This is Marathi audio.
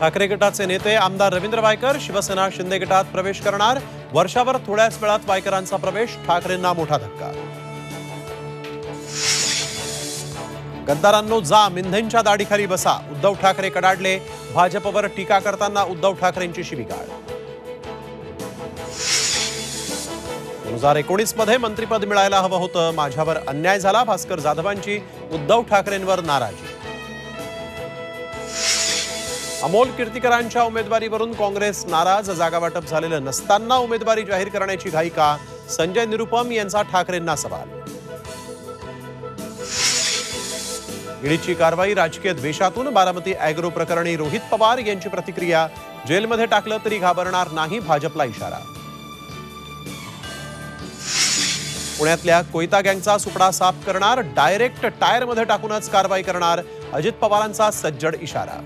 ठाकरे गटाचे नेते आमदार रवींद्र वायकर शिवसेना शिंदे गटात प्रवेश करणार। वर्षावर थोड्याच वेळात वायकरांचा प्रवेश, ठाकरेंना मोठा धक्का। गद्दारांनो जा, मिंधेंच्या दाढीखाली बसा, उद्धव ठाकरे कडाडले। भाजपवर टीका करताना उद्धव ठाकरेंची शिवीगाळ। 2019 मध्ये मंत्रिपद मिळायला हवं होतं, माझ्यावर अन्याय झाला। भास्कर जाधवांची उद्धव ठाकरेंवर नाराजी। अमोल कीर्तिकरांच्या उमेदवारीवरून काँग्रेस नाराज, जागा वाटप झालेलं नसताना उमेदवारी जाहीर करण्याची घाई का? संजय निरुपम यांचा ठाकरेंना सवाल। ईडीची कारवाई राजकीय द्वेषातून, बारामती अॅग्रो प्रकरणी रोहित पवार यांची प्रतिक्रिया। जेलमध्ये टाकलं तरी घाबरणार नाही, भाजपला इशारा। पुण्यातल्या कोयता गँगचा सुपडा साफ करणार, डायरेक्ट टायरमध्ये टाकूनच कारवाई करणार, अजित पवारांचा सज्जड इशारा।